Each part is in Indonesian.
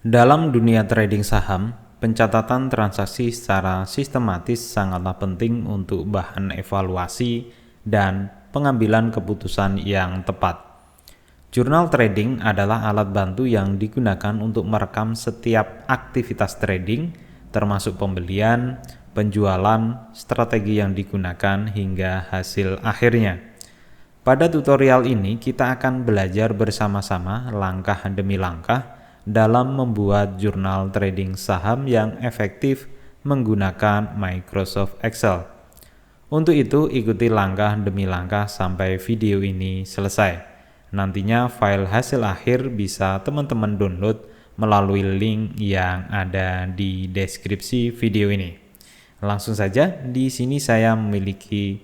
Dalam dunia trading saham, pencatatan transaksi secara sistematis sangatlah penting untuk bahan evaluasi dan pengambilan keputusan yang tepat. Jurnal trading adalah alat bantu yang digunakan untuk merekam setiap aktivitas trading, termasuk pembelian, penjualan, strategi yang digunakan hingga hasil akhirnya. Pada tutorial ini kita akan belajar bersama-sama langkah demi langkah dalam membuat jurnal trading saham yang efektif menggunakan Microsoft Excel. Untuk itu ikuti langkah demi langkah sampai video ini selesai. Nantinya file hasil akhir bisa teman-teman download melalui link yang ada di deskripsi video ini. Langsung saja, di sini saya memiliki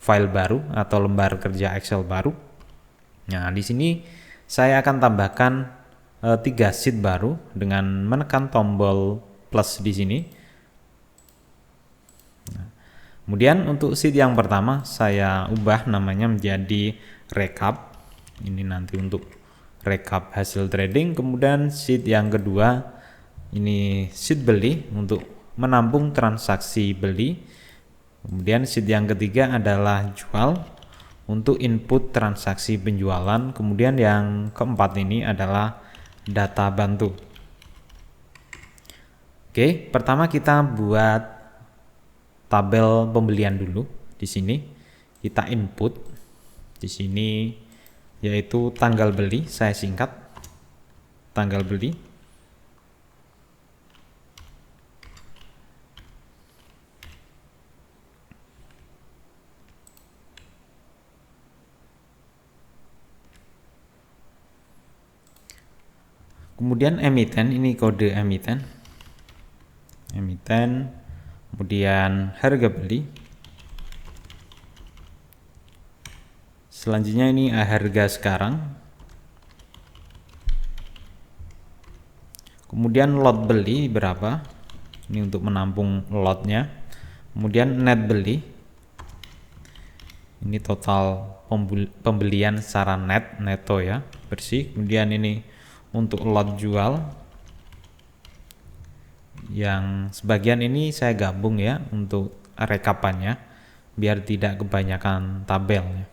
file baru atau lembar kerja Excel baru. Nah, di sini saya akan tambahkan 3 sheet baru dengan menekan tombol plus di sini. Nah, kemudian untuk sheet yang pertama saya ubah namanya menjadi recap. Ini nanti untuk recap hasil trading. Kemudian sheet yang kedua ini sheet beli untuk menampung transaksi beli. Kemudian sheet yang ketiga adalah jual untuk input transaksi penjualan. Kemudian yang keempat ini adalah data bantu. Oke, pertama kita buat tabel pembelian dulu. Di sini kita input di sini yaitu tanggal beli, saya singkat tanggal beli. Kemudian emiten, ini kode emiten, kemudian harga beli. Selanjutnya ini harga sekarang. Kemudian lot beli berapa? Ini untuk menampung lotnya. Kemudian net beli. Ini total pembelian secara neto ya, bersih. Kemudian ini untuk lot jual, yang sebagian ini saya gabung ya untuk rekapannya biar tidak kebanyakan tabelnya.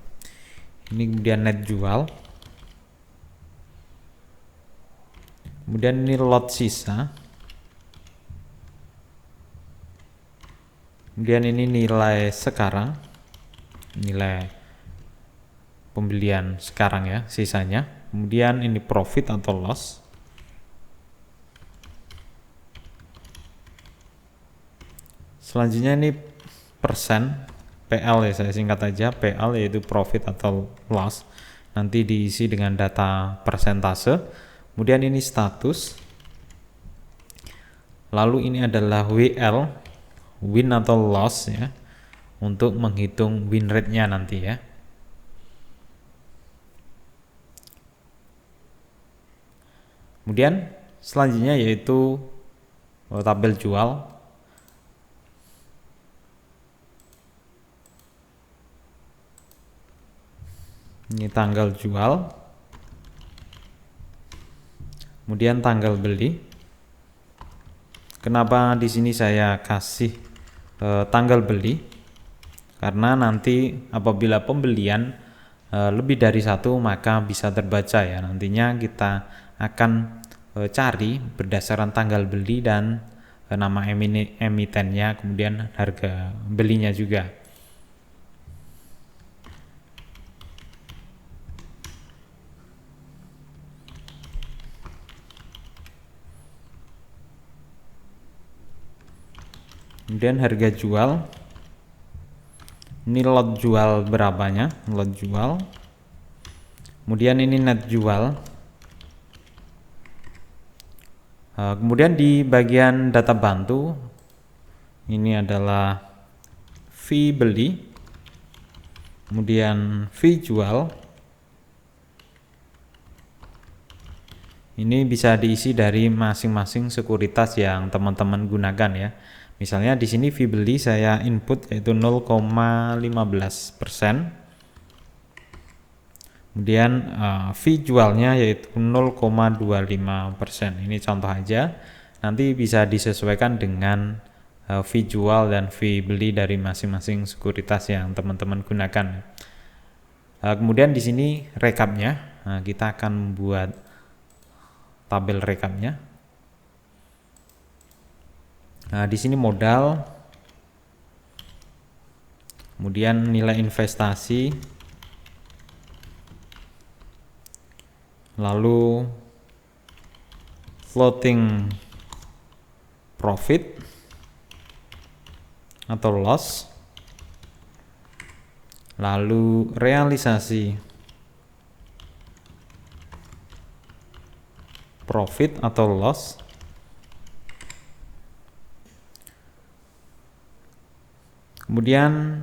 Ini kemudian net jual, kemudian ini lot sisa, kemudian ini nilai sekarang, nilai pembelian sekarang ya, sisanya. Kemudian ini profit atau loss. Selanjutnya ini persen, PL ya, saya singkat aja PL, yaitu profit atau loss. Nanti diisi dengan data persentase. Kemudian ini status. Lalu ini adalah WL, win atau loss ya, untuk menghitung win rate-nya nanti ya. Kemudian selanjutnya yaitu tabel jual. Ini tanggal jual. Kemudian tanggal beli. Kenapa di sini saya kasih tanggal beli? Karena nanti apabila pembelian lebih dari satu maka bisa terbaca ya. Nantinya kita akan cari berdasarkan tanggal beli dan nama emitennya, kemudian harga belinya juga. Kemudian harga jual, ini lot jual berapanya, lot jual. Kemudian ini net jual. Kemudian di bagian data bantu ini adalah fee beli, kemudian fee jual. Ini bisa diisi dari masing-masing sekuritas yang teman-teman gunakan ya. Misalnya di sini fee beli saya input yaitu 0,15%. Kemudian fee jualnya yaitu 0,25%. Ini contoh aja. Nanti bisa disesuaikan dengan fee jual dan fee beli dari masing-masing sekuritas yang teman-teman gunakan. Kemudian di sini rekapnya. Kita akan membuat tabel rekapnya. Di sini modal, kemudian nilai investasi, lalu floating profit atau loss, lalu realisasi profit atau loss, kemudian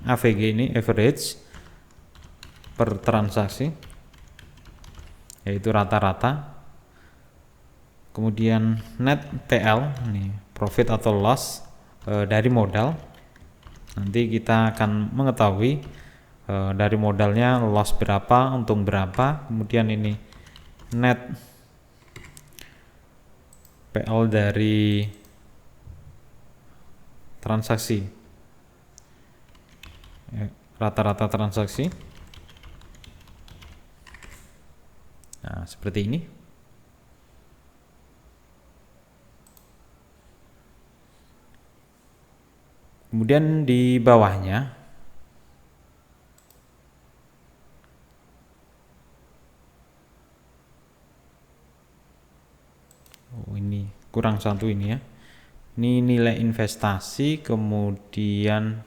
AVG ini average per transaksi, yaitu rata-rata. Kemudian net TL, ini profit atau loss dari modal. Nanti kita akan mengetahui dari modalnya loss berapa, untung berapa. Kemudian ini net PL dari transaksi, rata-rata transaksi. Nah, seperti ini. Kemudian di bawahnya ini kurang satu ini ya. Ini nilai investasi, kemudian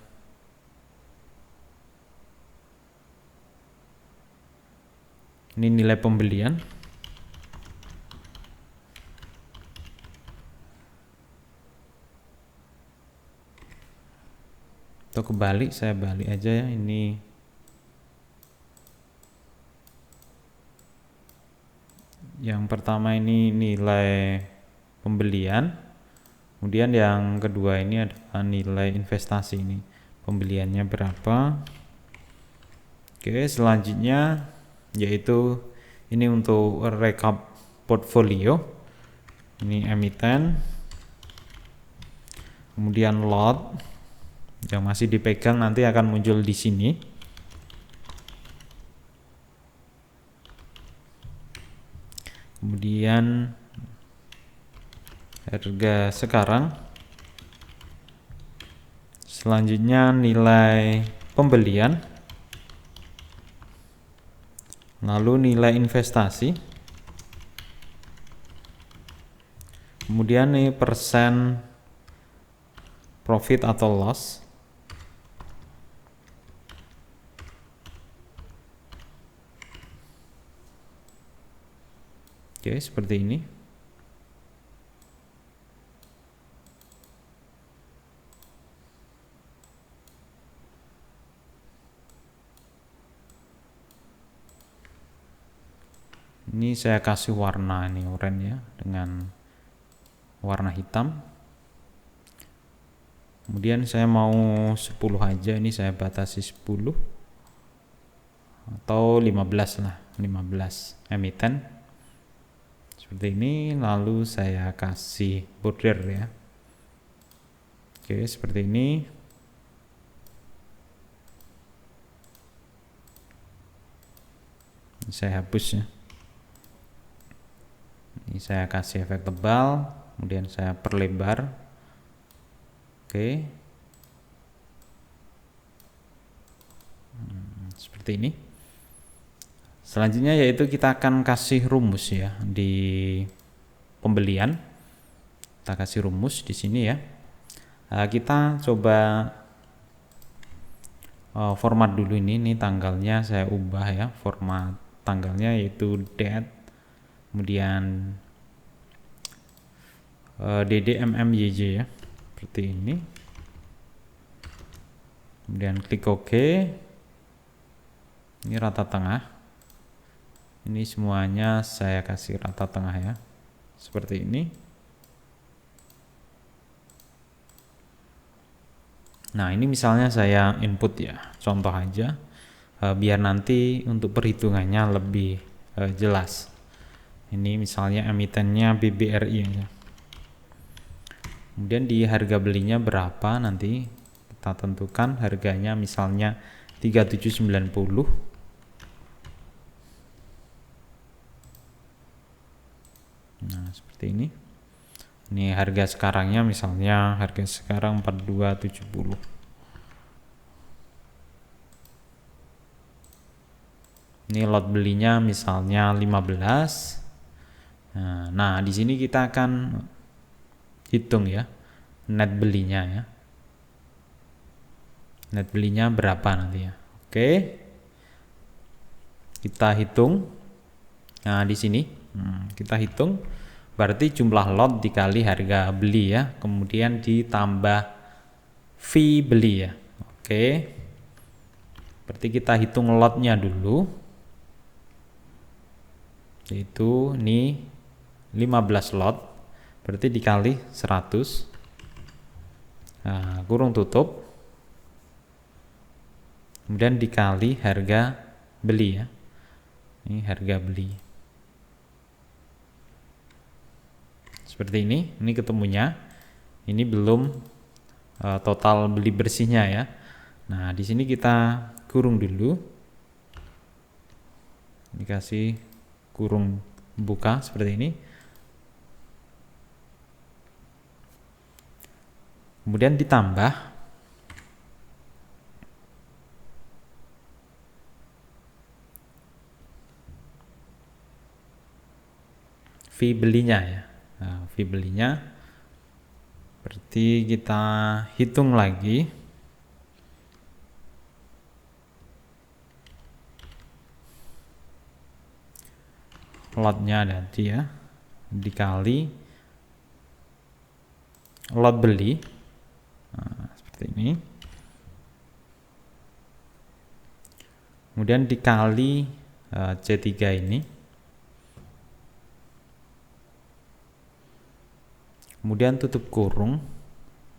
ini nilai pembelian. Atau kebalik, saya balik aja ya. Ini yang pertama ini nilai pembelian, kemudian yang kedua ini adalah nilai investasi. Ini pembeliannya berapa. Oke, selanjutnya yaitu ini untuk rekap portfolio. Ini emiten, kemudian lot yang masih dipegang nanti akan muncul di sini. Kemudian harga sekarang. Selanjutnya nilai pembelian, lalu nilai investasi, kemudian nih persen profit atau loss. Oke, seperti ini. Ini saya kasih warna ini oranye ya, dengan warna hitam. Kemudian saya mau 10 aja, ini saya batasi 10 atau 15 lah, 15 emiten. Seperti ini, lalu saya kasih border ya. Oke, seperti ini. Saya hapus ya. Ini saya kasih efek tebal, kemudian saya perlebar. Oke. Seperti ini. Selanjutnya yaitu kita akan kasih rumus ya di pembelian. Kita kasih rumus di sini ya. Kita coba format dulu ini tanggalnya saya ubah ya, format tanggalnya yaitu date, kemudian DDMMYJ ya, seperti ini. Kemudian klik OK. Ini rata tengah. Ini semuanya saya kasih rata tengah ya, seperti ini. Nah, ini misalnya saya input ya, contoh aja. biar nanti untuk perhitungannya lebih jelas. Ini misalnya emitennya BBRI aja. Kemudian di harga belinya berapa, nanti kita tentukan harganya misalnya 3790. Nah, seperti ini. Ini harga sekarangnya, misalnya harga sekarang 4270. Ini lot belinya misalnya 15. Nah, di sini kita akan hitung ya net belinya ya. Net belinya berapa nanti ya. Oke. Kita hitung. Nah, di sini kita hitung berarti jumlah lot dikali harga beli ya, kemudian ditambah fee beli ya. Oke. Berarti kita hitung lotnya dulu. Yaitu ini 15 lot, berarti dikali 100, kurung tutup, kemudian dikali harga beli ya. Ini harga beli seperti ini ketemunya. Ini belum total beli bersihnya ya. Nah, di sini kita kurung dulu, dikasih kurung buka seperti ini. Kemudian ditambah fee belinya ya. Nah, fee belinya berarti kita hitung lagi. Lotnya nanti ya, dikali lot beli. Nah, seperti ini. Kemudian dikali C3 ini. Kemudian tutup kurung,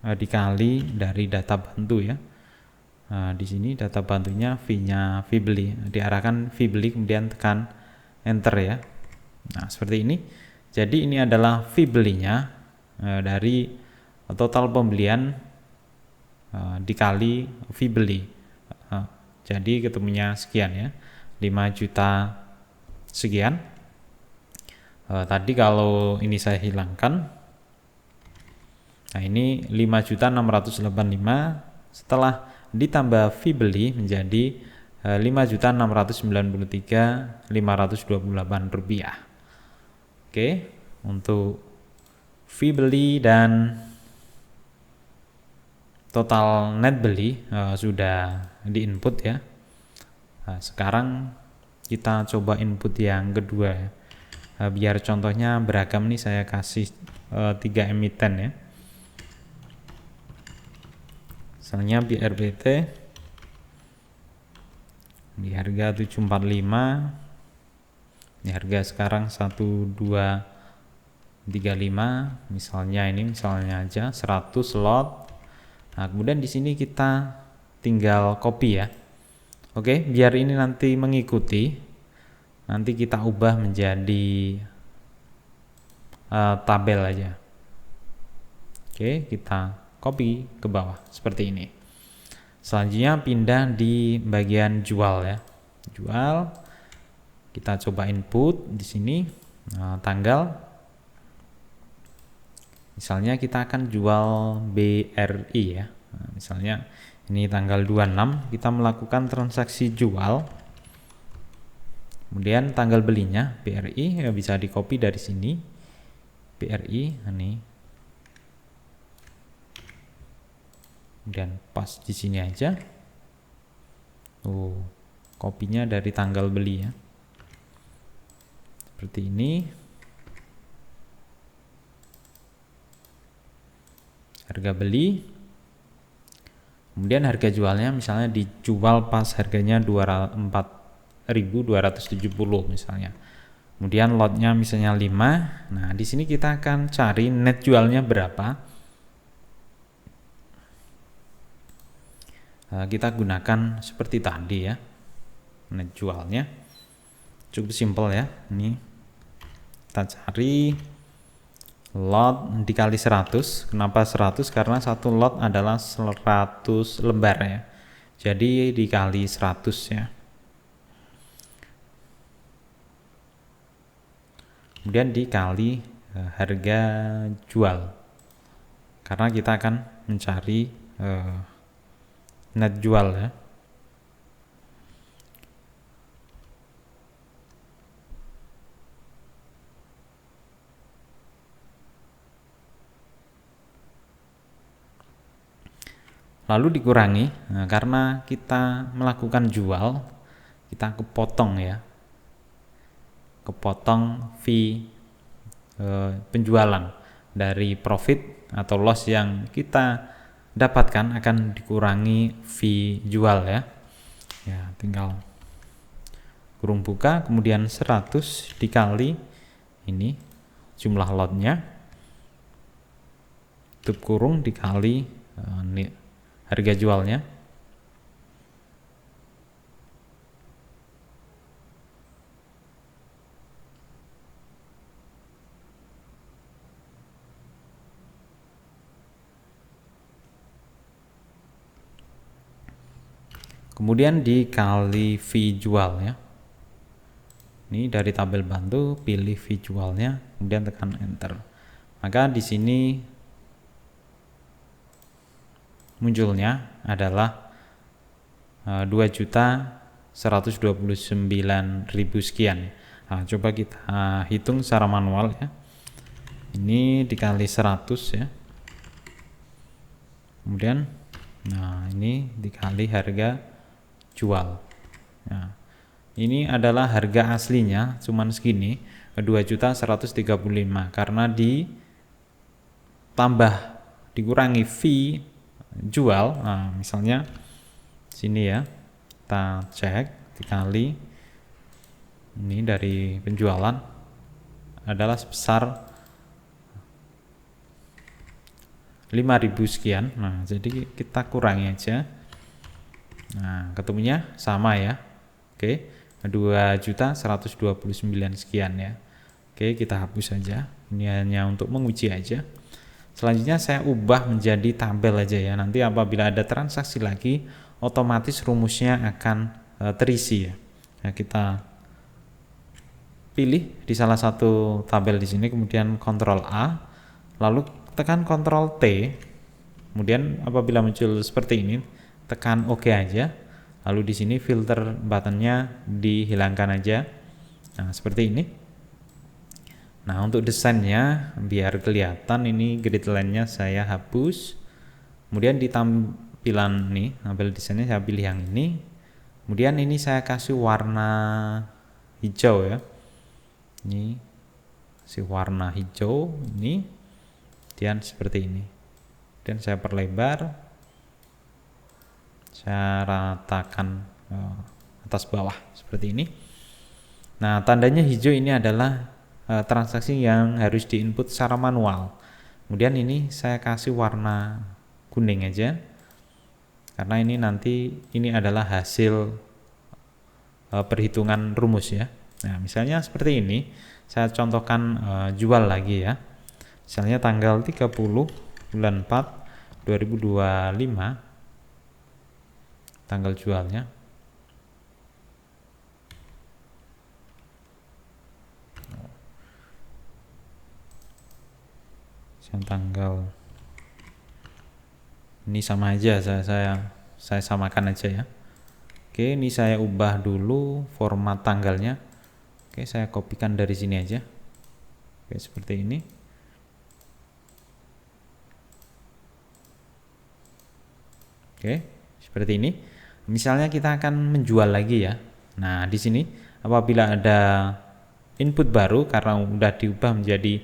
dikali dari data bantu ya. Nah, di sini data bantunya fee-nya fee beli. Diarahkan fee beli, kemudian tekan enter ya. Nah, seperti ini. Jadi ini adalah fee belinya dari total pembelian dikali fee beli. Jadi ketemunya sekian ya, 5 juta sekian. Tadi kalau ini saya hilangkan, nah ini 5.685 setelah ditambah fee beli menjadi 5.693.528 rupiah. Oke, untuk fee beli dan total net beli sudah di-input ya. Nah, sekarang kita coba input yang kedua ya. Biar contohnya beragam nih, saya kasih 3 emiten ya. Misalnya BRBT di harga 745. Ini harga sekarang 1235, misalnya ini aja 100 lot. Nah, kemudian di sini kita tinggal copy ya. Oke, biar ini nanti mengikuti, nanti kita ubah menjadi tabel aja. Oke, kita copy ke bawah seperti ini. Selanjutnya pindah di bagian jual ya. Jual. Kita coba input di sini tanggal. Misalnya kita akan jual BRI ya. Nah, misalnya ini tanggal 26 kita melakukan transaksi jual. Kemudian tanggal belinya BRI ya, bisa di copy dari sini. BRI ini. Kemudian pas di sini aja. Kopinya dari tanggal beli ya. Seperti ini. Harga beli. Kemudian harga jualnya misalnya dijual pas harganya 4.270 misalnya. Kemudian lotnya misalnya 5. Nah, di sini kita akan cari net jualnya berapa. Kita gunakan seperti tadi ya. net jualnya. Cukup simpel ya. Ini kita cari lot dikali 100. Kenapa 100? Karena satu lot adalah 100 lembar ya. Jadi dikali 100 ya. Kemudian dikali harga jual. Karena kita akan mencari net jual ya. Lalu dikurangi, karena kita melakukan jual, kita kepotong ya, kepotong fee penjualan dari profit atau loss yang kita dapatkan akan dikurangi fee jual ya. Ya, tinggal kurung buka, kemudian 100 dikali ini jumlah lotnya, tutup kurung dikali harga jualnya. Kemudian dikali fee jual ya. Ini dari tabel bantu, pilih fee jualnya, kemudian tekan enter. Maka di sini munculnya adalah 2.129.000 sekian. Nah, coba kita hitung secara manual ya. Ini dikali 100 ya. Kemudian nah ini dikali harga jual. Nah, ini adalah harga aslinya cuman segini, 2.135.000, karena ditambah dikurangi fee jual. Nah, misalnya sini ya, kita cek dikali ini dari penjualan adalah sebesar 5.000 sekian. Nah, jadi kita kurangi aja. Nah, ketemunya sama ya. Oke, 2.129 sekian ya. Oke, kita hapus saja. Ini hanya untuk menguji aja. Selanjutnya saya ubah menjadi tabel aja ya. Nanti apabila ada transaksi lagi, otomatis rumusnya akan terisi ya. Nah, kita pilih di salah satu tabel di sini, kemudian Ctrl A, lalu tekan Ctrl T. Kemudian apabila muncul seperti ini, tekan OK aja. Lalu di sini filter buttonnya dihilangkan aja. Nah, seperti ini. Nah, untuk desainnya biar kelihatan, ini grid line-nya saya hapus. Kemudian di tampilan nih, tabel desainnya saya pilih yang ini. Kemudian ini saya kasih warna hijau ya. Ini kasih warna hijau ini. Kemudian seperti ini. Dan saya perlebar. Saya ratakan atas bawah seperti ini. Nah, tandanya hijau ini adalah transaksi yang harus diinput secara manual. Kemudian ini saya kasih warna kuning aja, karena ini nanti ini adalah hasil perhitungan rumus ya. Nah, misalnya seperti ini, saya contohkan jual lagi ya. Misalnya tanggal 30 bulan 4 2025 tanggal jualnya. Tanggal ini sama aja, saya samakan aja ya. Oke, ini saya ubah dulu format tanggalnya. Oke, saya kopikan dari sini aja. Oke, seperti ini. Oke, seperti ini. Misalnya kita akan menjual lagi ya. Nah, di sini apabila ada input baru karena udah diubah menjadi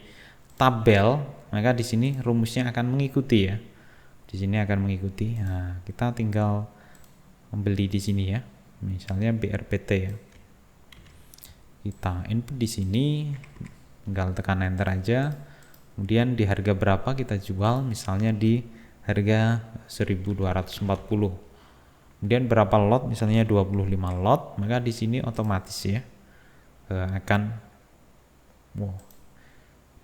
tabel, maka di sini rumusnya akan mengikuti ya. Di sini akan mengikuti. Nah, kita tinggal membeli di sini ya. Misalnya BRPT ya. Kita input di sini, tinggal tekan enter aja. Kemudian di harga berapa kita jual, misalnya di harga 1.240. Kemudian berapa lot, misalnya 25 lot, maka di sini otomatis ya akan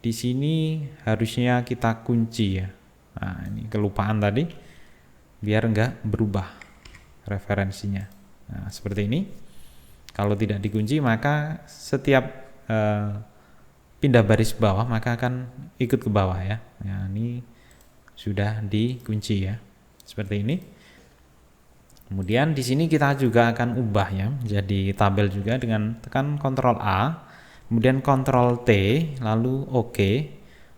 di sini harusnya kita kunci ya. Nah, ini kelupaan tadi, biar enggak berubah referensinya. Nah, seperti ini. Kalau tidak dikunci, maka setiap pindah baris bawah maka akan ikut ke bawah ya. Nah, ini sudah dikunci ya. Seperti ini. Kemudian di sini kita juga akan ubah ya, jadi tabel juga dengan tekan Ctrl A, kemudian Ctrl T, lalu OK.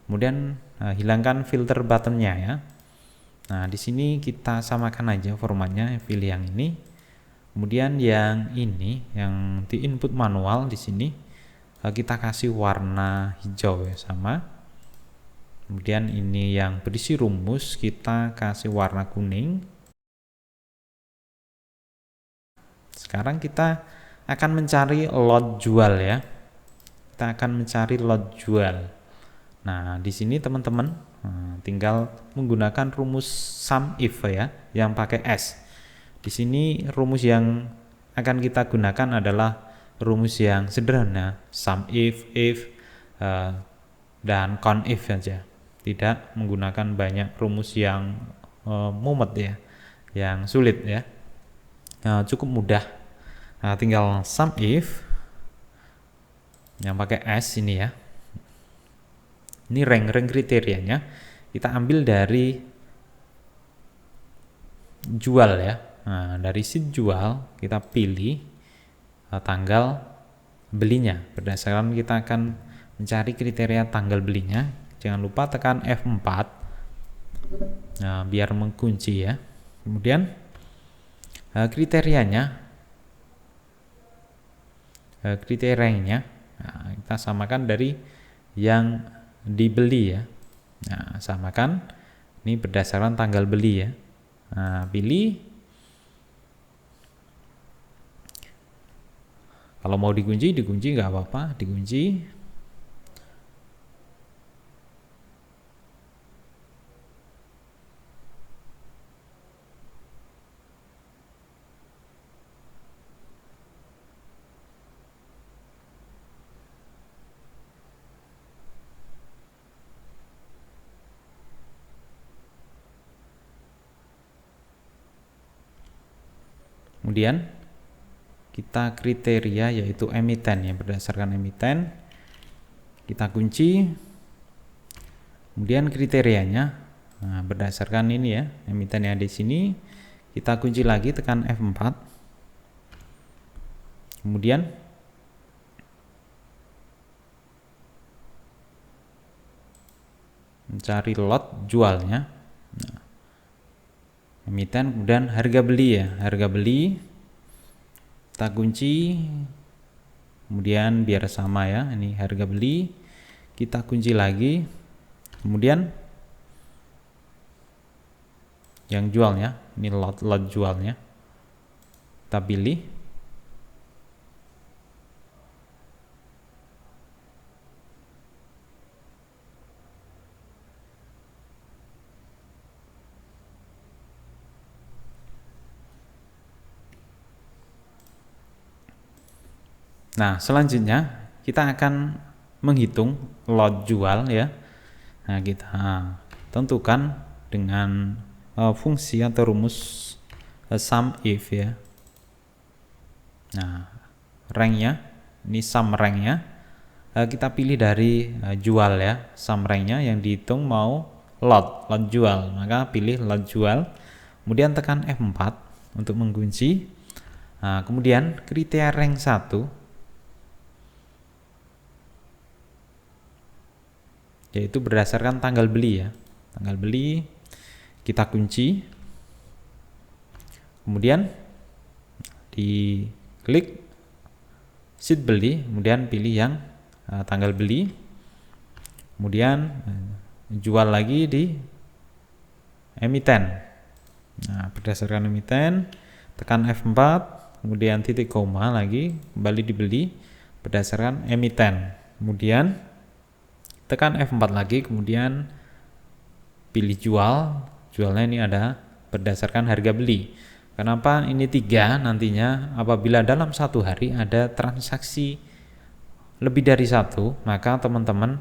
Kemudian hilangkan filter buttonnya ya. Nah, di sini kita samakan aja formatnya, pilih yang ini. Kemudian yang ini, yang di input manual di sini kita kasih warna hijau ya, sama. Kemudian ini yang berisi rumus kita kasih warna kuning. Sekarang kita akan mencari lot jual ya. Kita akan mencari lot jual. Nah, di sini teman-teman tinggal menggunakan rumus sum if ya, yang pakai S. Di sini rumus yang akan kita gunakan adalah rumus yang sederhana, sum if, dan count if saja. Tidak menggunakan banyak rumus yang mumet ya, yang sulit ya. Cukup mudah. Nah, tinggal sum if yang pakai S ini ya. Ini rank kriterianya kita ambil dari jual ya. Nah, dari sheet jual kita pilih tanggal belinya. Berdasarkan kita akan mencari kriteria tanggal belinya. Jangan lupa tekan F4 biar mengunci ya. Kemudian kriterianya nah, kita samakan dari yang dibeli ya. Nah, samakan ini berdasarkan tanggal beli ya. Nah, pilih. Kalau mau dikunci nggak apa-apa, dikunci. Kemudian kita kriteria yaitu emiten ya, berdasarkan emiten kita kunci. Kemudian kriterianya berdasarkan ini ya, emiten yang di sini kita kunci lagi, tekan F4. Kemudian mencari lot jualnya. Nah, emiten, kemudian harga beli ya, harga beli kita kunci. Kemudian biar sama ya, ini harga beli kita kunci lagi. Kemudian yang jualnya, ini lot jualnya kita pilih. Nah, selanjutnya kita akan menghitung lot jual ya. Nah, kita tentukan dengan fungsi atau rumus sum if ya. Nah, ranknya, ini sum ranknya kita pilih dari jual ya. Sum ranknya yang dihitung mau lot jual, maka pilih lot jual. Kemudian tekan F4 untuk mengunci. Nah, kemudian kriteria rank 1 yaitu berdasarkan tanggal beli ya. Tanggal beli kita kunci. Kemudian di klik sheet beli, kemudian pilih yang tanggal beli. Kemudian jual lagi di emiten. Nah, berdasarkan emiten tekan F4, kemudian titik koma lagi, kembali dibeli berdasarkan emiten. Kemudian tekan F4 lagi, kemudian pilih jual. Jualnya ini ada berdasarkan harga beli. Kenapa ini 3? Nantinya apabila dalam satu hari ada transaksi lebih dari satu, maka teman-teman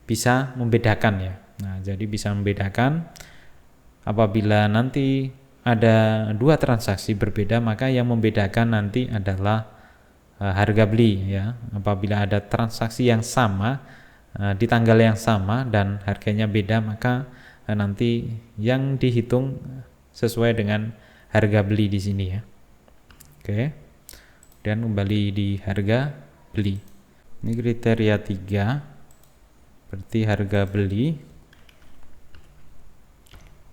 bisa membedakan ya. Nah, jadi bisa membedakan apabila nanti ada 2 transaksi berbeda, maka yang membedakan nanti adalah harga beli ya. Apabila ada transaksi yang sama di tanggal yang sama dan harganya beda, maka nanti yang dihitung sesuai dengan harga beli di sini ya. Oke. Dan kembali di harga beli. Ini kriteria 3. Berarti harga beli.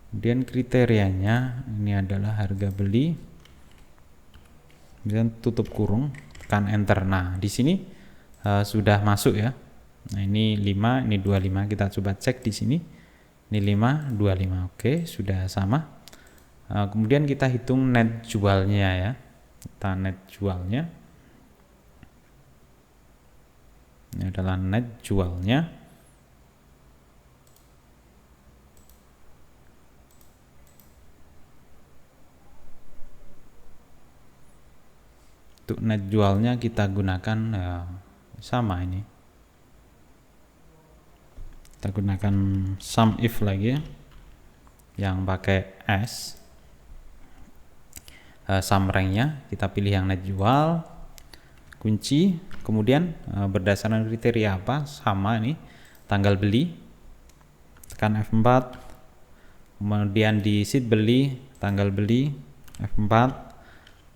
Kemudian kriterianya ini adalah harga beli. Kemudian tutup kurung, tekan enter. Nah, di sini sudah masuk ya. Nah, ini 5, ini 25. Kita coba cek di sini. Ini 5, 25. Oke, sudah sama. Kemudian kita hitung net jualnya ya. Kita net jualnya. Ini adalah net jualnya. Untuk net jualnya kita gunakan sama ini. Kita gunakan sum if lagi ya, yang pakai S. Sum ranknya kita pilih yang net jual, kunci, kemudian berdasarkan kriteria apa, sama ini tanggal beli, tekan F4, kemudian di sheet beli, tanggal beli, F4,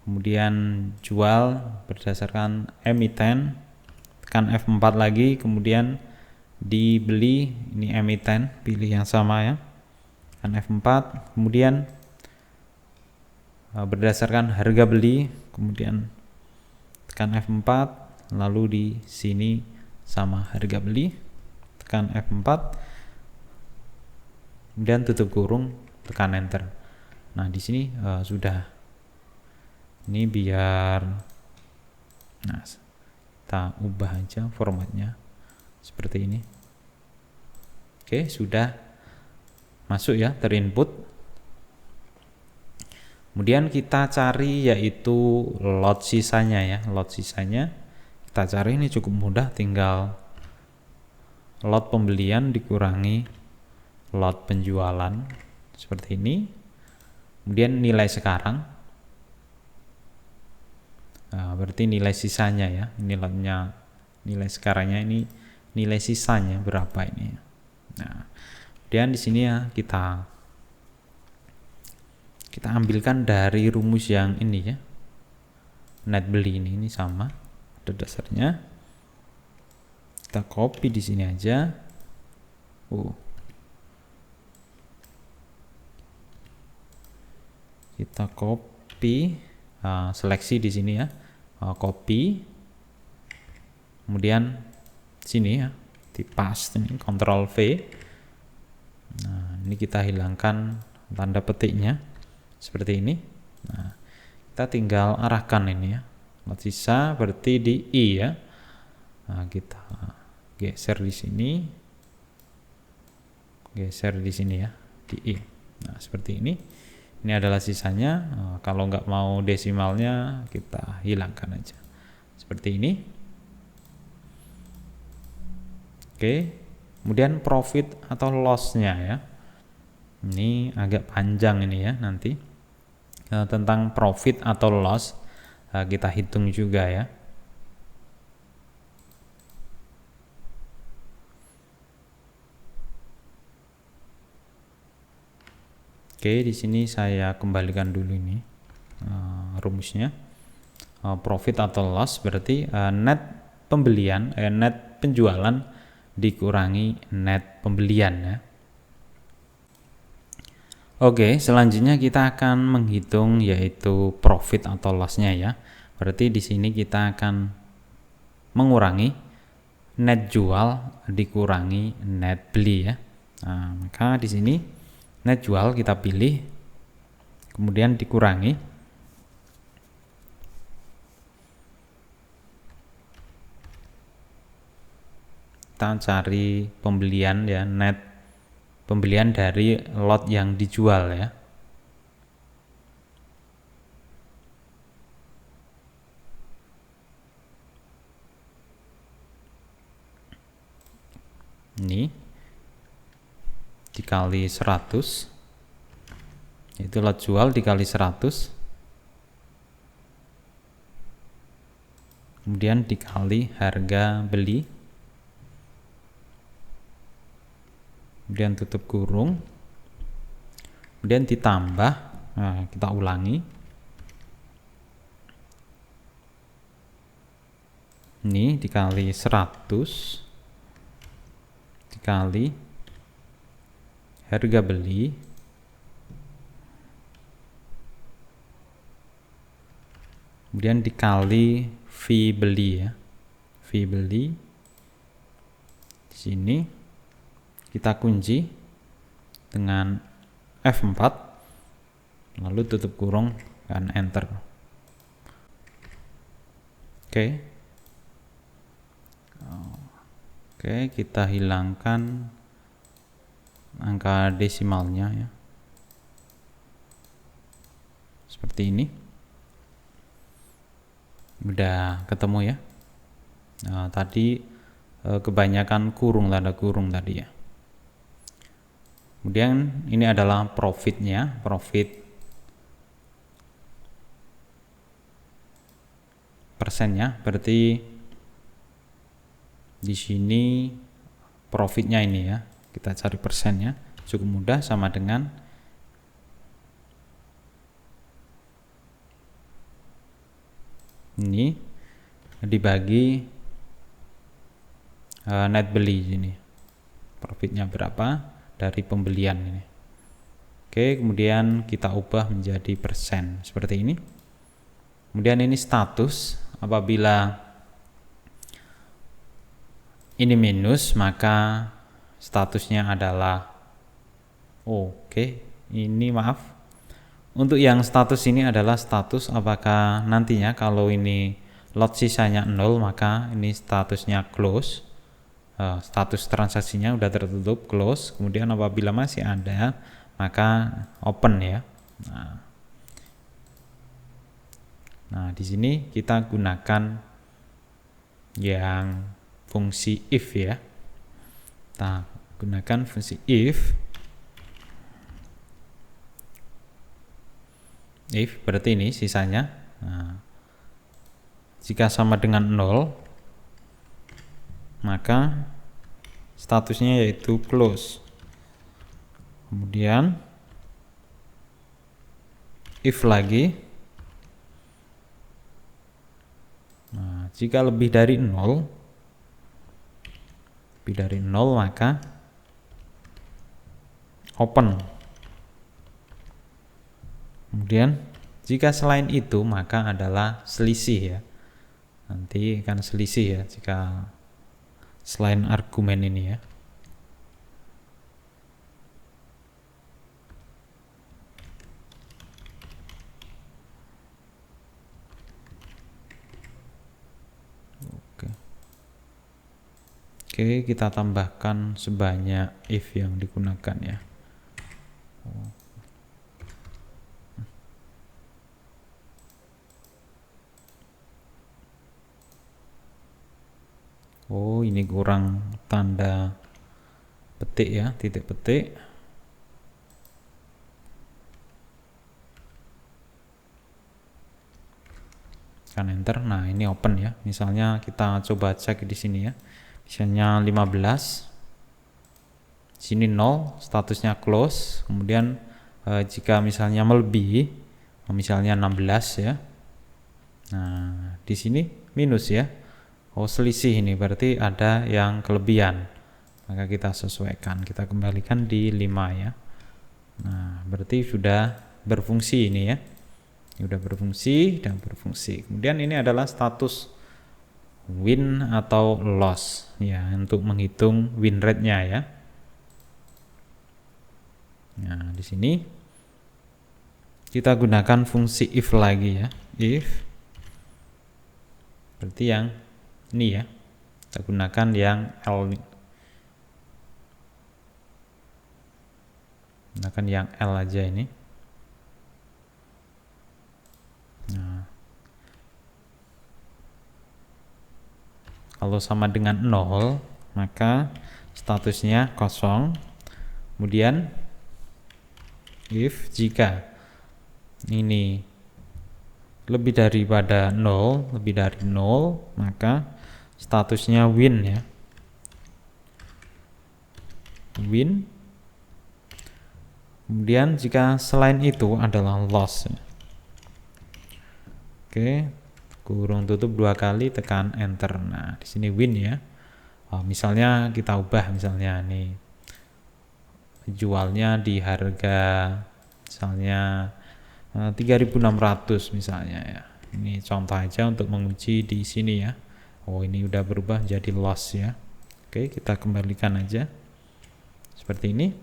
kemudian jual berdasarkan emiten, tekan F4 lagi, kemudian dibeli, ini emiten, pilih yang sama ya, tekan F4, kemudian berdasarkan harga beli, kemudian tekan F4, lalu di sini sama harga beli, tekan F4, kemudian tutup kurung, tekan enter. Nah, di sini sudah. Ini biar, nah, kita ubah aja formatnya seperti ini. Oke, sudah masuk ya, terinput. Kemudian kita cari yaitu lot sisanya ya. Lot sisanya kita cari, ini cukup mudah, tinggal lot pembelian dikurangi lot penjualan seperti ini. Kemudian nilai sekarang, berarti nilai sisanya ya. Ini lotnya, nilai sekarangnya, ini nilai sisanya berapa ini. Nah, kemudian di sini ya kita ambilkan dari rumus yang ini ya, net beli ini sama, ada dasarnya. Kita copy di sini aja. Kita copy, seleksi di sini ya, copy, kemudian sini ya, di paste ini, Ctrl V. Nah, ini kita hilangkan tanda petiknya seperti ini. Nah, kita tinggal arahkan ini ya, lot sisa berarti di I ya. Nah, kita geser di sini, geser di sini ya, di I. Nah, seperti ini. Ini adalah sisanya. Kalau nggak mau desimalnya, kita hilangkan aja seperti ini. Oke, kemudian profit atau loss-nya ya. Ini agak panjang ini ya, nanti tentang profit atau loss kita hitung juga ya. Oke, di sini saya kembalikan dulu ini rumusnya. Profit atau loss berarti net pembelian, net penjualan dikurangi net pembelian ya. Oke, selanjutnya kita akan menghitung yaitu profit atau loss-nya ya. Berarti di sini kita akan mengurangi net jual dikurangi net beli ya. Nah, maka di sini net jual kita pilih, kemudian dikurangi, kita cari pembelian ya, net pembelian dari lot yang dijual ya. Ini dikali 100, itu lot jual dikali 100, kemudian dikali harga beli, kemudian tutup kurung, kemudian ditambah, nah kita ulangi, ini dikali 100 dikali harga beli, kemudian dikali fee beli ya, fee beli. Di sini kita kunci dengan F4, lalu tutup kurung dan enter. Oke, kita hilangkan angka desimalnya ya, seperti ini. Udah ketemu ya. Nah, tadi kebanyakan kurung, tanda kurung tadi ya. Kemudian ini adalah profitnya, profit persennya, berarti di sini profitnya ini ya, kita cari persennya, cukup mudah, sama dengan ini dibagi net beli, ini profitnya berapa dari pembelian ini. Oke, kemudian kita ubah menjadi persen seperti ini. Kemudian ini status, apabila ini minus maka statusnya adalah ini maaf, untuk yang status ini adalah status apakah nantinya kalau ini lot sisanya 0 maka ini statusnya close, status transaksinya udah tertutup, close. Kemudian apabila masih ada maka open ya. Nah, di sini kita gunakan yang fungsi if ya. Kita gunakan fungsi if berarti ini sisanya. Nah, jika sama dengan 0 maka statusnya yaitu close. Kemudian if lagi, nah, jika lebih dari 0 maka open. Kemudian jika selain itu maka adalah selisih ya, nanti akan selisih ya jika selain argumen ini ya. Oke, kita tambahkan sebanyak if yang digunakan ya. Ini kurang tanda petik ya, titik petik. Kan enter. Nah, ini open ya. Misalnya kita coba cek di sini ya. Misalnya 15. Sini 0, statusnya close. Kemudian jika misalnya melebihi, misalnya 16 ya. Nah, di sini minus ya. Selisih ini berarti ada yang kelebihan. Maka kita sesuaikan, kita kembalikan di 5 ya. Nah, berarti sudah berfungsi ini ya. Sudah berfungsi dan berfungsi. Kemudian ini adalah status win atau loss ya, untuk menghitung win rate-nya ya. Nah, di sini kita gunakan fungsi if lagi ya. If berarti yang ini ya. Kita gunakan yang L. Gunakan yang L aja ini. Nah, kalau sama dengan 0 maka statusnya kosong. Kemudian if jika ini lebih daripada 0, lebih dari 0, maka statusnya win ya. Win. Kemudian jika selain itu adalah loss. Oke, kurung tutup 2 kali, tekan enter. Nah, di sini win ya. Misalnya kita ubah, misalnya nih jualnya di harga misalnya 3.600 misalnya ya. Ini contoh aja untuk menguji di sini ya. Oh, ini udah berubah jadi loss ya. Oke, kita kembalikan aja seperti ini.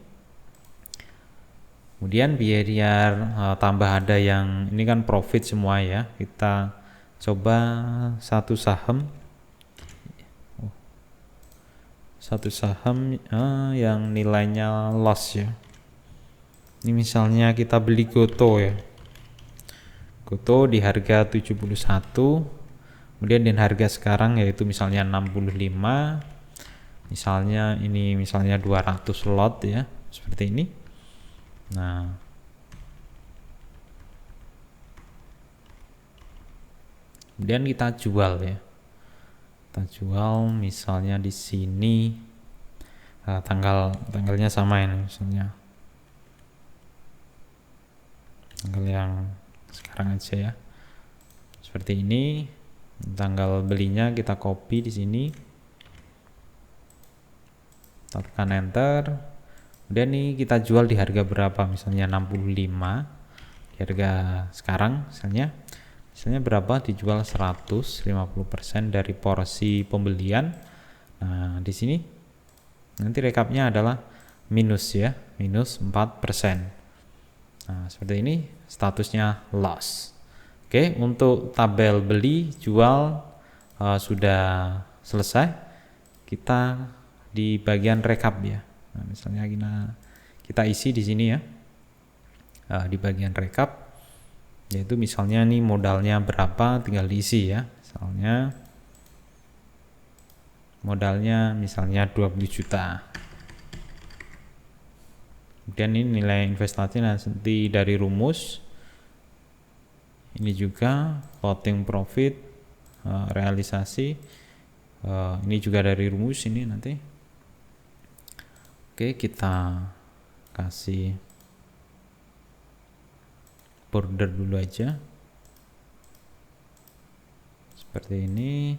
Kemudian biar tambah ada yang ini kan profit semua ya. Kita coba satu saham yang nilainya loss ya. Ini misalnya kita beli Goto ya. Goto di harga 71, kemudian di harga sekarang yaitu misalnya 65. Misalnya ini misalnya 200 lot ya, seperti ini. Nah, kemudian kita jual ya. Kita jual misalnya di sini tanggalnya sama ini, misalnya tanggal yang sekarang aja ya. Seperti ini. Tanggal belinya kita copy di sini. Tekan enter. Kemudian nih kita jual di harga berapa? Misalnya 65. Di harga sekarang misalnya berapa? Dijual 150% dari porsi pembelian. Nah, di sini nanti rekapnya adalah minus ya, minus 4%. Nah, seperti ini statusnya loss. Oke, untuk tabel beli jual sudah selesai. Kita di bagian rekap ya. Nah, misalnya kita isi di sini ya, di bagian rekap, yaitu misalnya nih modalnya berapa, tinggal diisi ya. Misalnya modalnya misalnya 20 juta. Kemudian ini nilai investasi nanti dari rumus. Ini juga floating profit, realisasi. Ini juga dari rumus ini nanti. Oke, kita kasih border dulu aja. Seperti ini.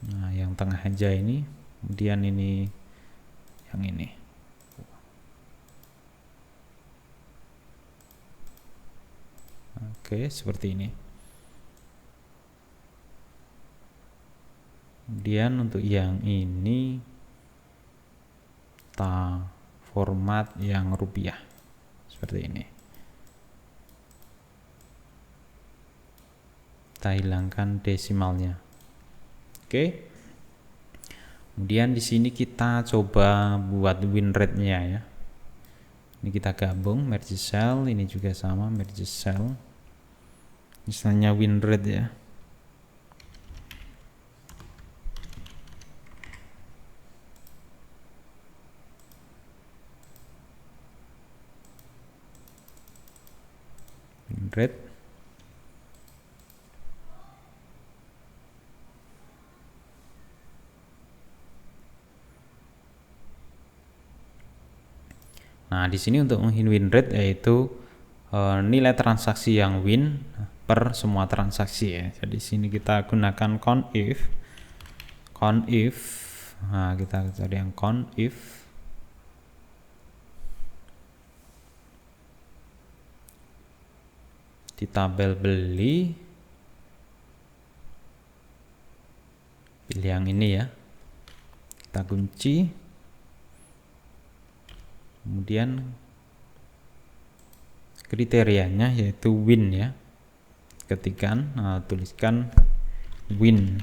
Nah, yang tengah aja ini. Kemudian ini yang ini. Oke, seperti ini. Kemudian untuk yang ini kita format yang rupiah seperti ini. Kita hilangkan desimalnya. Oke. Kemudian di sini kita coba buat win rate-nya ya. Ini kita gabung merge cell, ini juga sama merge cell. Misalnya win rate ya. Win rate. Nah, di sini untuk win rate yaitu nilai transaksi yang win per semua transaksi ya. Jadi sini kita gunakan count if. Nah, kita cari yang count if. Di tabel beli pilih yang ini ya. Kita kunci. Kemudian kriterianya yaitu win ya. Ketikan, tuliskan win.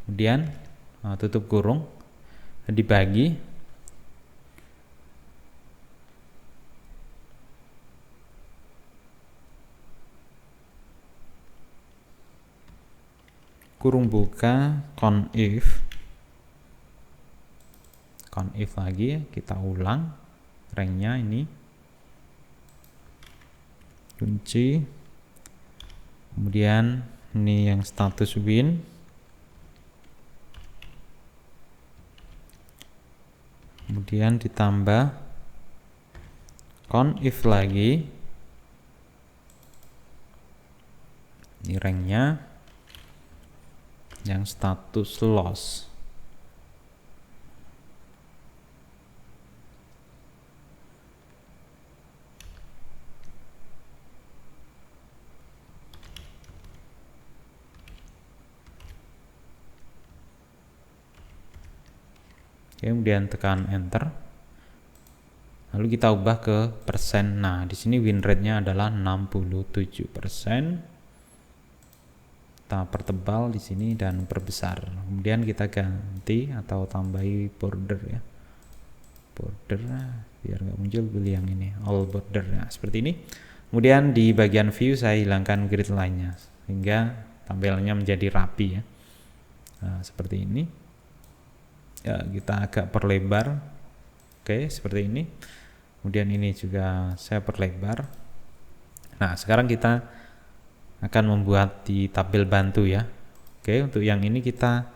Kemudian tutup kurung, dibagi. kurung buka conif lagi, kita ulang ranknya ini, kunci, kemudian ini yang status win, kemudian ditambah conif lagi, ini ranknya yang status loss. Kemudian tekan enter, lalu kita ubah ke persen. Nah, di sini win rate-nya adalah 67%. Kita pertebal di sini dan perbesar. Kemudian kita ganti atau tambahi border ya, border biar nggak muncul, pilih yang ini all border ya, seperti ini. Kemudian di bagian view saya hilangkan grid line-nya sehingga tampilannya menjadi rapi ya. Nah, seperti ini ya, kita agak perlebar. Oke, seperti ini. Kemudian ini juga saya perlebar. Nah, sekarang kita akan membuat di tabel bantu ya. Oke, untuk yang ini kita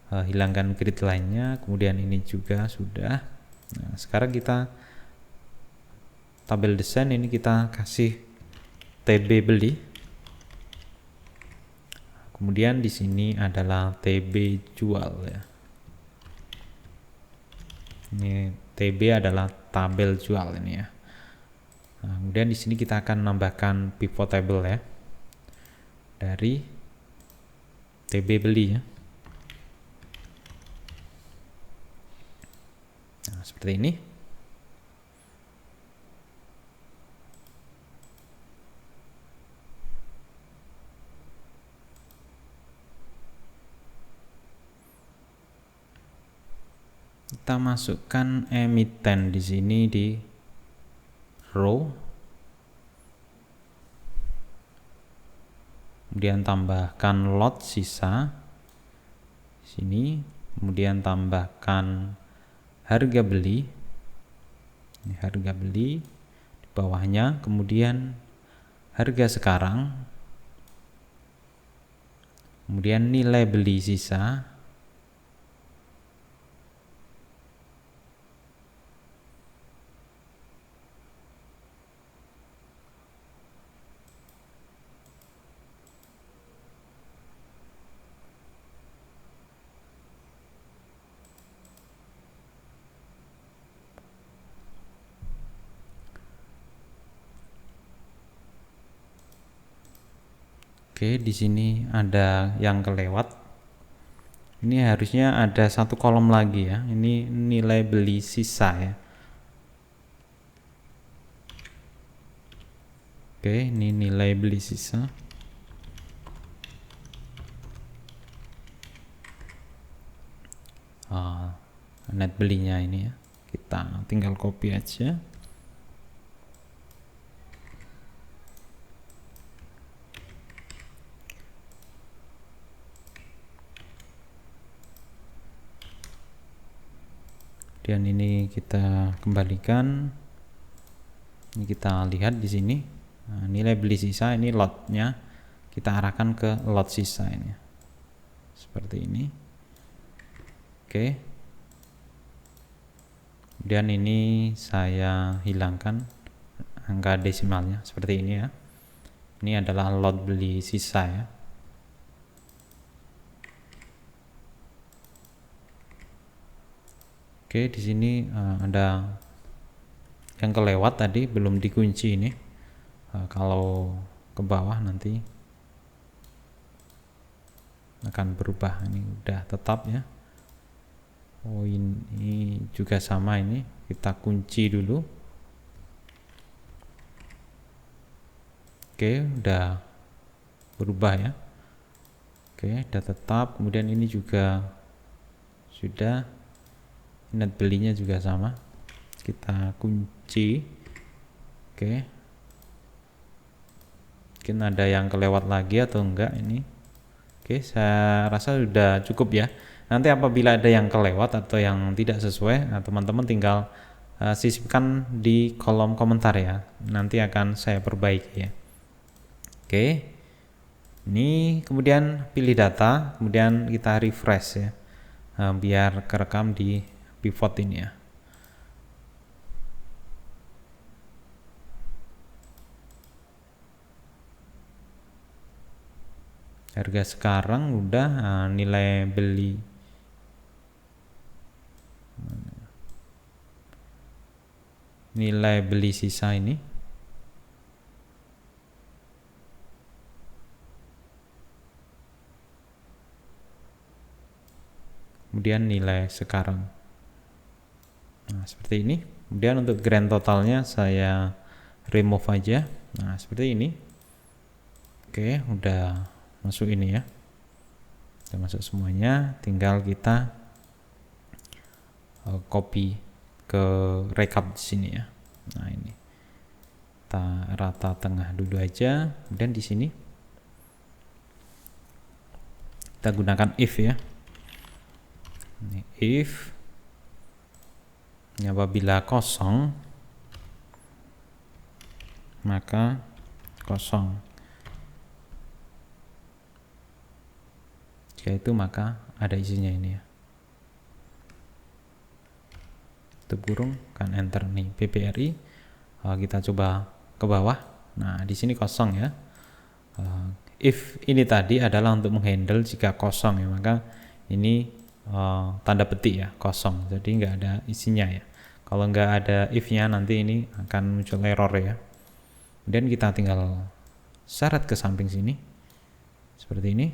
hilangkan grid line-nya, kemudian ini juga sudah. Nah, sekarang kita tabel desain ini kita kasih TB beli. Kemudian di sini adalah TB jual ya. Ini TB adalah tabel jual ini ya. Nah, kemudian di sini kita akan menambahkan pivot table ya dari TB beli ya. Nah, seperti ini. Kita masukkan emiten di sini di row, kemudian tambahkan lot sisa di sini, kemudian tambahkan harga beli, ini harga beli di bawahnya, kemudian harga sekarang, kemudian nilai beli sisa, Oke, di sini ada yang kelewat. Ini harusnya ada satu kolom lagi ya. Ini nilai beli sisa ya. Oke, ini nilai beli sisa. Net belinya ini ya. Kita tinggal copy aja. Dan ini kita kembalikan. Ini kita lihat di sini. Nah, nilai beli sisa ini lotnya kita arahkan ke lot sisa ini. Seperti ini. Oke. Kemudian ini saya hilangkan angka desimalnya seperti ini ya. Ini adalah lot beli sisa ya. Oke, di sini ada yang kelewat tadi belum dikunci ini. Kalau ke bawah nanti akan berubah. Ini udah tetap ya. Oh, ini juga sama, ini kita kunci dulu. Oke, udah berubah ya. Oke, udah tetap. Kemudian ini juga sudah. Net belinya juga sama, kita kunci. Oke, mungkin ada yang kelewat lagi atau enggak ini. Oke, saya rasa sudah cukup ya. Nanti apabila ada yang kelewat atau yang tidak sesuai, nah teman-teman tinggal sisipkan di kolom komentar ya. Nanti akan saya perbaiki ya. Oke, ini kemudian pilih data, kemudian kita refresh ya, biar kerekam di pivot ini ya. Harga sekarang udah nilai beli sisa ini kemudian nilai sekarang. Nah, seperti ini. Kemudian untuk grand totalnya saya remove aja. Nah, seperti ini. Oke, udah masuk ini ya. Udah masuk semuanya, tinggal kita copy ke rekap di sini ya. Nah, ini. Kita rata tengah dulu aja. Kemudian di sini kita gunakan if ya. Ini if apabila kosong maka kosong, jika itu maka ada isinya ini ya. Tutup kurung kan enter nih PPRI. Kita coba ke bawah. Nah, di sini kosong ya. If ini tadi adalah untuk menghandle jika kosong ya, maka ini tanda petik ya, kosong, jadi nggak ada isinya ya. Kalau nggak ada if-nya nanti ini akan muncul error ya. Kemudian kita tinggal seret ke samping sini seperti ini,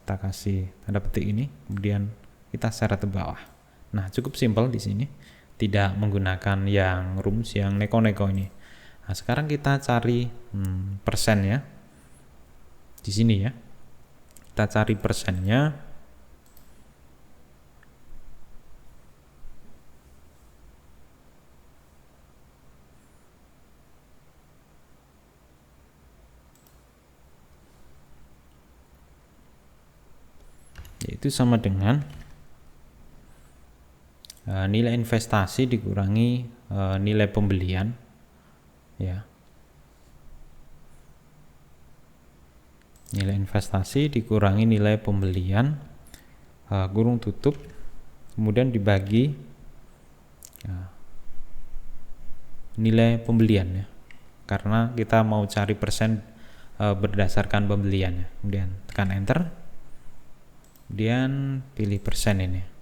kita kasih tanda petik ini, kemudian kita seret ke bawah. Nah, cukup simpel di sini, tidak menggunakan yang rumus yang neko-neko ini. Nah, sekarang kita cari persen ya di sini ya. Kita cari persennya. Yaitu sama dengan nilai investasi dikurangi nilai pembelian ya. Nilai investasi dikurangi nilai pembelian, kurung tutup, kemudian dibagi nilai pembelian ya, karena kita mau cari persen berdasarkan pembelian ya. Kemudian tekan enter, kemudian pilih persen ini.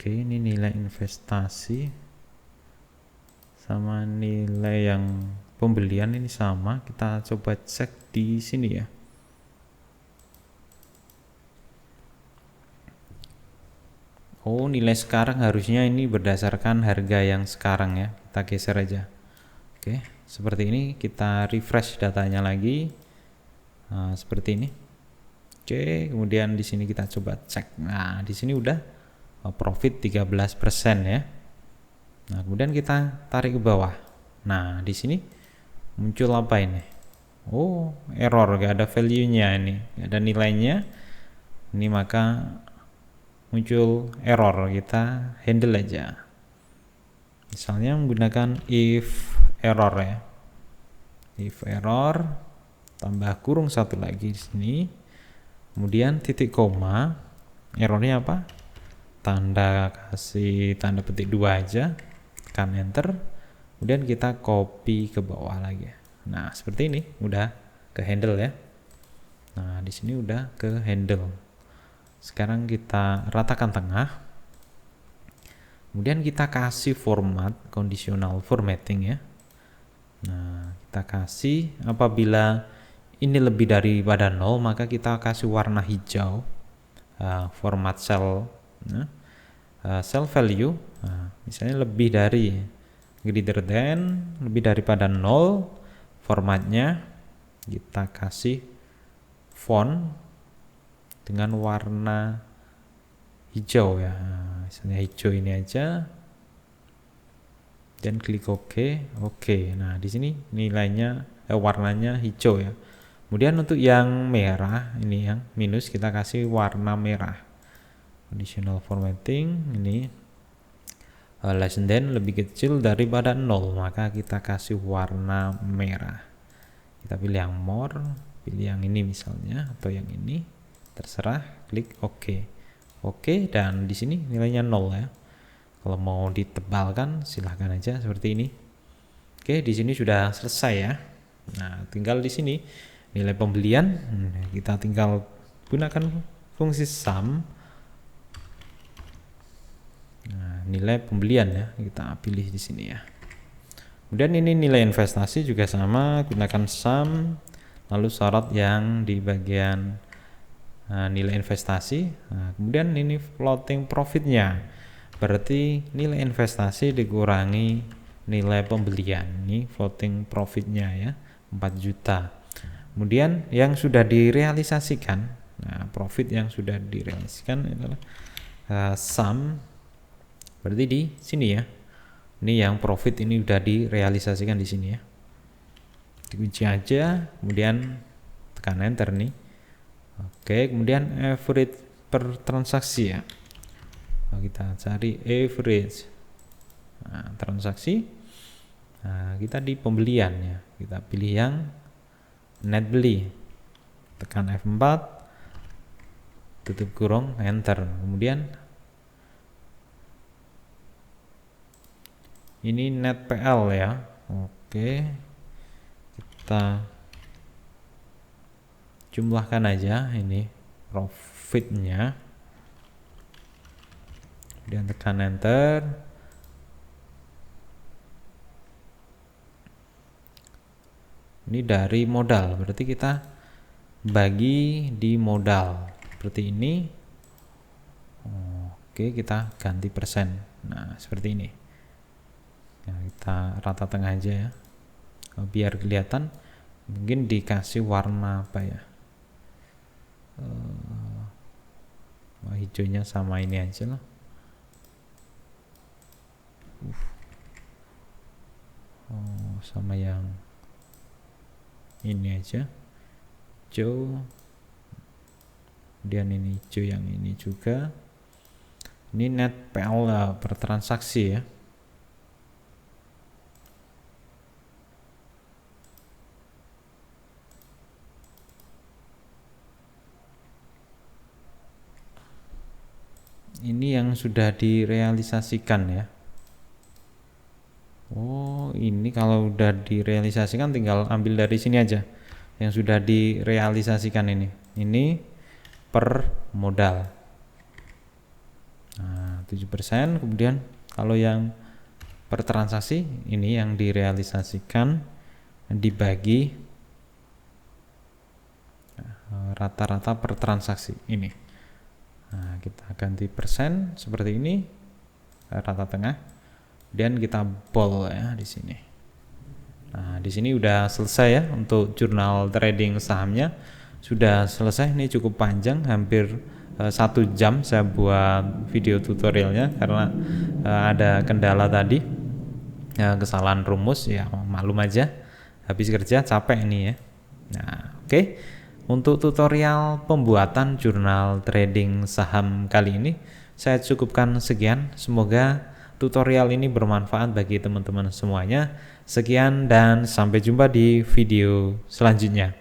Oke, ini nilai investasi sama nilai yang pembelian ini sama. Kita coba cek di sini ya. Oh, nilai sekarang harusnya ini berdasarkan harga yang sekarang ya. Kita geser aja. Oke, seperti ini. Kita refresh datanya lagi. Nah, seperti ini. Oke, kemudian di sini kita coba cek. Nah, di sini udah profit 13% ya. Nah, kemudian kita tarik ke bawah. Nah, di sini muncul apa ini? Oh, error, gak ada value-nya ini, gak ada nilainya. Ini maka muncul error, kita handle aja. Misalnya menggunakan if error ya. If error tambah kurung satu lagi di sini. Kemudian titik koma. Errornya apa? Kasih tanda petik 2 aja, tekan enter, kemudian kita copy ke bawah lagi. Nah, seperti ini udah ke handle ya. Nah, di sini udah ke handle. Sekarang kita ratakan tengah, kemudian kita kasih format conditional formatting ya. Nah, kita kasih apabila ini lebih daripada 0 maka kita kasih warna hijau, format cell. Nah, cell value, misalnya lebih dari greater than, lebih daripada 0, formatnya kita kasih font dengan warna hijau ya. Nah, misalnya hijau ini aja, dan klik OK. Oke, nah di sini nilainya warnanya hijau ya. Kemudian untuk yang merah, ini yang minus, kita kasih warna merah. Conditional formatting ini less than, lebih kecil daripada 0, maka kita kasih warna merah. Kita pilih yang more, pilih yang ini misalnya, atau yang ini, terserah, klik OK. Oke, dan di sini nilainya 0 ya. Kalau mau ditebalkan silahkan aja seperti ini. Oke, di sini sudah selesai ya. Nah, tinggal di sini nilai pembelian, kita tinggal gunakan fungsi sum. Nah, nilai pembelian ya, kita pilih di sini ya. Kemudian ini nilai investasi juga sama, gunakan sum, lalu sorot yang di bagian nilai investasi. Nah, kemudian ini floating profitnya, berarti nilai investasi dikurangi nilai pembelian. Ini floating profitnya ya, 4 juta. Kemudian yang sudah direalisasikan, nah profit yang sudah direalisasikan adalah sum, berarti di sini ya. Ini yang profit ini sudah direalisasikan di sini ya. Dikunci aja, kemudian tekan enter nih. Oke, kemudian average per transaksi ya. Kita cari average transaksi. Nah, kita di pembelian ya, kita pilih yang net beli, tekan F4, tutup kurung, enter. Kemudian ini net PL ya. Oke, kita jumlahkan aja ini profitnya, kemudian tekan enter. Ini dari modal, berarti kita bagi di modal seperti ini. Oke, kita ganti persen. Nah, seperti ini. Nah, kita rata tengah aja ya, biar kelihatan. Mungkin dikasih warna apa ya, hijaunya sama ini aja lah. Sama yang ini aja, hijau. Kemudian ini hijau yang ini juga. Ini net PL per transaksi ya. Ini yang sudah direalisasikan ya. Oh, ini kalau udah direalisasikan tinggal ambil dari sini aja yang sudah direalisasikan ini. Ini per modal. Nah, 7%. Kemudian kalau yang per transaksi, ini yang direalisasikan dibagi rata-rata per transaksi ini. Nah, kita ganti persen seperti ini, rata tengah. Dan kita bold ya di sini. Nah, di sini udah selesai ya untuk jurnal trading sahamnya. Sudah selesai, ini cukup panjang, hampir 1 jam saya buat video tutorialnya karena ada kendala tadi, kesalahan rumus ya, maklum aja. Habis kerja capek nih ya. Nah, oke. Untuk tutorial pembuatan jurnal trading saham kali ini saya cukupkan sekian. Semoga tutorial ini bermanfaat bagi teman-teman semuanya. Sekian dan sampai jumpa di video selanjutnya.